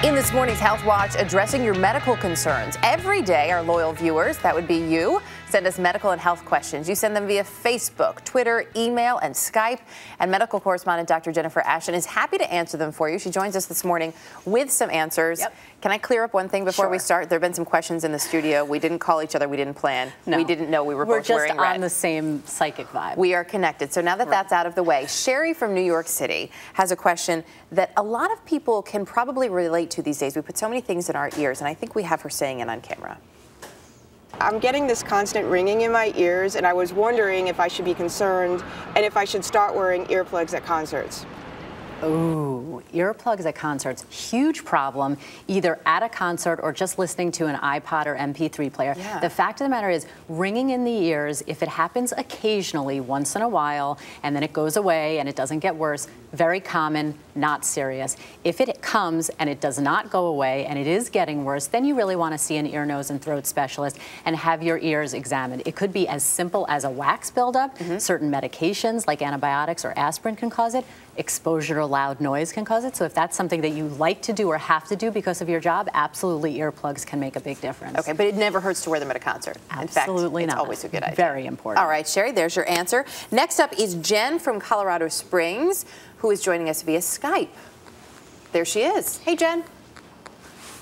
In this morning's Health Watch, addressing your medical concerns. Every day, our loyal viewers, that would be you, send us medical and health questions. You send them via Facebook, Twitter, email, and Skype. And medical correspondent Dr. Jennifer Ashton is happy to answer them for you. She joins us this morning with some answers. Yep. Can I clear up one thing before we start? There have been some questions in the studio. We didn't call each other. We didn't plan. No. We didn't know we were both wearing red. We're just on the same psychic vibe. We are connected. So now that that's out of the way, Sherry from New York City has a question that a lot of people can probably relate to these days. We put so many things in our ears, and I think we have her saying it on camera. I'm getting this constant ringing in my ears, and I was wondering if I should be concerned and if I should start wearing earplugs at concerts. Ooh, earplugs at concerts, huge problem, either at a concert or just listening to an iPod or MP3 player. Yeah. The fact of the matter is, ringing in the ears, if it happens occasionally, once in a while, and then it goes away and it doesn't get worse, very common, not serious. If it comes and it does not go away and it is getting worse, then you really want to see an ear, nose, and throat specialist and have your ears examined. It could be as simple as a wax buildup. Certain medications like antibiotics or aspirin can cause it. Exposure to loud noise can cause it. So if that's something that you like to do or have to do because of your job, absolutely earplugs can make a big difference. Okay, but it never hurts to wear them at a concert. Absolutely In fact, not. it's always a good idea. Very important. All right, Sherry, there's your answer. Next up is Jen from Colorado Springs, who is joining us via Skype. There she is. Hey, Jen.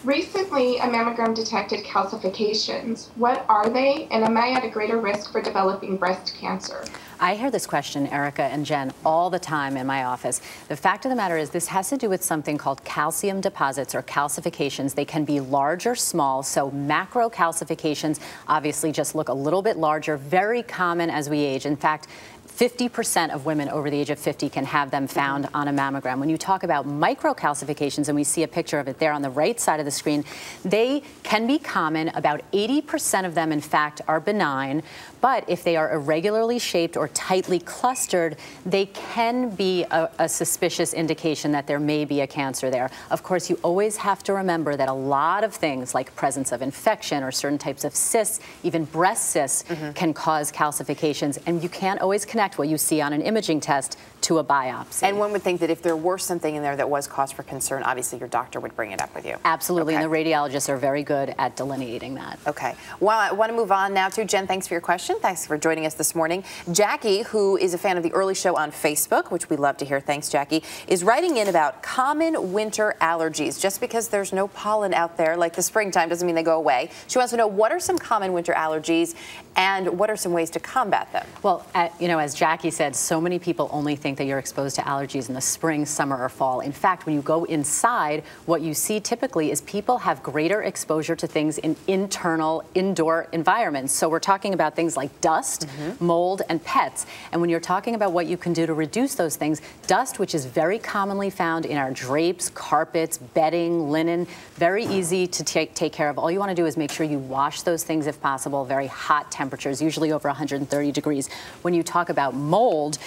Recently, a mammogram detected calcifications. What are they, and am I at a greater risk for developing breast cancer? I hear this question, Erica and Jen, all the time in my office. The fact of the matter is this has to do with something called calcium deposits or calcifications. They can be large or small, so macro calcifications obviously just look a little bit larger, very common as we age. In fact, 50% of women over the age of 50 can have them found on a mammogram. When you talk about microcalcifications, and we see a picture of it there on the right side of the screen, they can be common. About 80% of them, in fact, are benign. But if they are irregularly shaped or tightly clustered, they can be a suspicious indication that there may be a cancer there. Of course, you always have to remember that a lot of things like presence of infection or certain types of cysts, even breast cysts, can cause calcifications. And you can't always connect what you see on an imaging test to a biopsy. And one would think that if there were something in there that was cause for concern, obviously your doctor would bring it up with you. Absolutely, okay. And the radiologists are very good at delineating that. Okay. Well, I want to move on now to Jen. Thanks for your question. Thanks for joining us this morning. Jackie, who is a fan of the early show on Facebook, which we love to hear, thanks, Jackie, is writing in about common winter allergies. Just because there's no pollen out there like the springtime doesn't mean they go away. She wants to know, what are some common winter allergies and what are some ways to combat them? Well, you know, as Jackie said, so many people only think that you're exposed to allergies in the spring, summer, or fall. In fact, when you go inside, what you see typically is people have greater exposure to things in indoor environments. So we're talking about things like dust, mold, and pets. And when you're talking about what you can do to reduce those things, dust, which is very commonly found in our drapes, carpets, bedding, linen, very easy to take care of. All you want to do is make sure you wash those things if possible, very hot temperatures, usually over 130 degrees. When you talk about mold,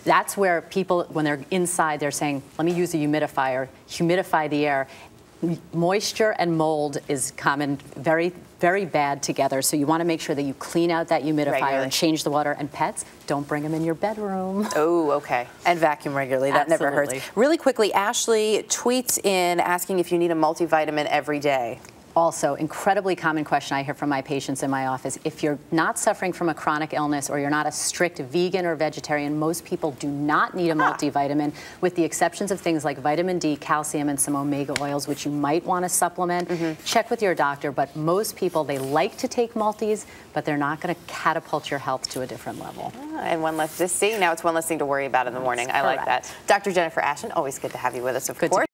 that's where people, when they're inside, they're saying, let me use a humidifier, humidify the air. Moisture and mold is common, very bad together. So you want to make sure that you clean out that humidifier and change the water. And pets, don't bring them in your bedroom. Oh, okay. And vacuum regularly. That never hurts. Really quickly, Ashley tweets in asking if you need a multivitamin every day. Also, incredibly common question I hear from my patients in my office. If you're not suffering from a chronic illness or you're not a strict vegan or vegetarian, most people do not need a multivitamin, with the exceptions of things like vitamin D, calcium, and some omega oils, which you might want to supplement. Check with your doctor, but most people, they like to take multis, but they're not going to catapult your health to a different level. And one less, see, now it's one less thing to worry about in the morning. I like that. Dr. Jennifer Ashton, always good to have you with us, of course.